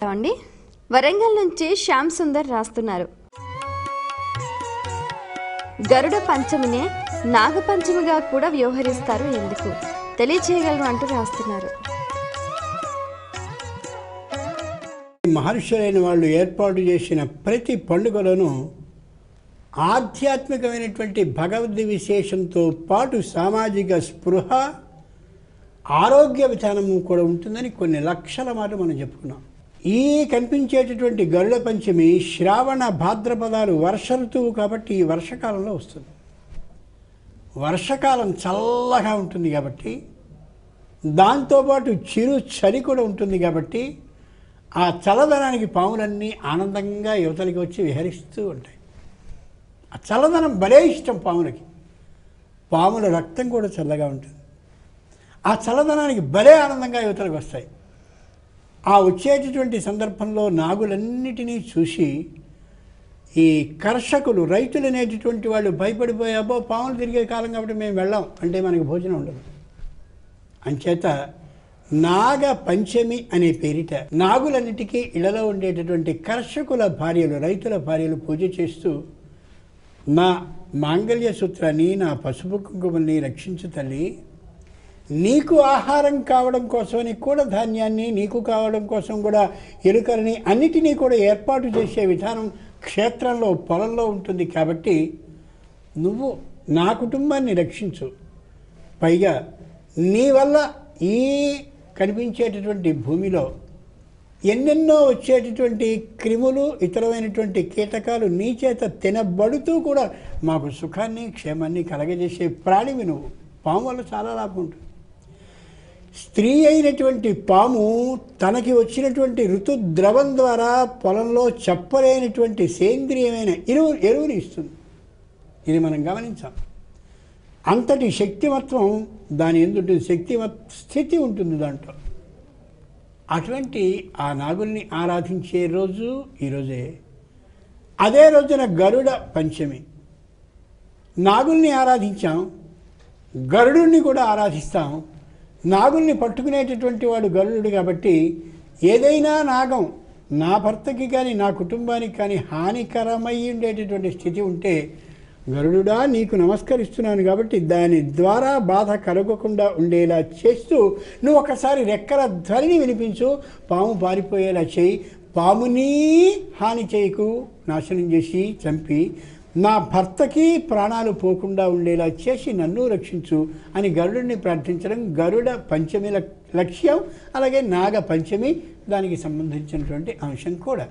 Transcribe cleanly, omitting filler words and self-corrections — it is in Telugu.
అండి వరంగల్ నుంచి శ్యామ్ సుందర్ రాస్తున్నారు. గరుడ పంచమినే నాగపంచమిగా కూడా వ్యవహరిస్తారు, ఎందుకు తెలియచేయగలరు అంటూ రాస్తున్నారు. మహర్షులైన వాళ్ళు ఏర్పాటు చేసిన ప్రతి పండుగలను ఆధ్యాత్మికమైనటువంటి భగవద్ విశేషంతో పాటు సామాజిక స్పృహ, ఆరోగ్య విధానము కూడా ఉంటుందని కొన్ని లక్షల మాట మనం చెప్పుకున్నాం. ఈ కనిపించేటటువంటి గరుడ పంచమి శ్రావణ భాద్రపదాలు వర్ష ఋతువు కాబట్టి ఈ వర్షకాలంలో వస్తుంది. వర్షకాలం చల్లగా ఉంటుంది కాబట్టి, దాంతోపాటు చిరు చలి కూడా ఉంటుంది కాబట్టి ఆ చల్లదనానికి పాములన్నీ ఆనందంగా యువతలకి వచ్చి విహరిస్తూ ఉంటాయి. ఆ చల్లదనం భలే ఇష్టం పాములకి. పాముల రక్తం కూడా చల్లగా ఉంటుంది. ఆ చల్లదనానికి భలే ఆనందంగా యువతలకు వస్తాయి. ఆ వచ్చేటటువంటి సందర్భంలో నాగులన్నిటినీ చూసి ఈ కర్షకులు, రైతులు అనేటటువంటి వాళ్ళు భయపడిపోయి, అబ్బో పాములు తిరిగే కాలం కాబట్టి మేము వెళ్ళాం అంటే మనకి భోజనం ఉండదు. అంచేత నాగ పంచమి అనే పేరిట నాగులన్నిటికీ ఇళ్లలో ఉండేటటువంటి కర్షకుల భార్యలు, రైతుల భార్యలు పూజ చేస్తూ, నా మాంగళ్య సూత్రాన్ని, నా పసుపు కుంకుమల్ని రక్షించు తల్లి, నీకు ఆహారం కావడం కోసమని కూడా ధాన్యాన్ని, నీకు కావడం కోసం కూడా ఎలుకలని అన్నిటినీ కూడా ఏర్పాటు చేసే విధానం క్షేత్రంలో, పొలంలో ఉంటుంది కాబట్టి నువ్వు నా కుటుంబాన్ని రక్షించు. పైగా నీ వల్ల ఈ కనిపించేటటువంటి భూమిలో ఎన్నెన్నో వచ్చేటటువంటి క్రిములు, ఇతరమైనటువంటి కీటకాలు నీ చేత తినబడుతూ కూడా మాకు సుఖాన్ని, క్షేమాన్ని కలగజేసే ప్రాణివి నువ్వు. పాము వల్ల చాలా లాభం ఉంటుంది. స్త్రీ అయినటువంటి పాము తనకి వచ్చినటువంటి ఋతుద్రవం ద్వారా పొలంలో చెప్పలేనటువంటి సేంద్రియమైన ఎరువుని ఇస్తుంది. ఇది మనం గమనించాం. అంతటి శక్తిమత్వం దాని ఎందుంటుంది, స్థితి ఉంటుంది దాంట్లో. అటువంటి ఆ నాగుల్ని ఆరాధించే రోజు ఈరోజే. అదే రోజున గరుడ పంచమి. నాగుల్ని ఆరాధించాం, గరుడుని కూడా ఆరాధిస్తాం. నాగుల్ని పట్టుకునేటటువంటి వాడు గరుడు కాబట్టి ఏదైనా నాగం నా భర్తకి కానీ నా కుటుంబానికి కానీ హానికరమై ఉండేటటువంటి స్థితి ఉంటే, గరుడుడా నీకు నమస్కరిస్తున్నాను కాబట్టి దాని ద్వారా బాధ కలగకుండా ఉండేలా చేస్తూ నువ్వు ఒకసారి రెక్కల ధ్వనిని వినిపించు, పాము పారిపోయేలా చేయి, పాముని హాని చేయకు, నాశనం చేసి చంపి నా భర్తకి ప్రాణాలు పోకుండా ఉండేలా చేసి నన్ను రక్షించు అని గరుడుని ప్రార్థించడం గరుడ పంచమి లక్ష్యం. అలాగే నాగ పంచమి దానికి సంబంధించినటువంటి అంశం కూడా.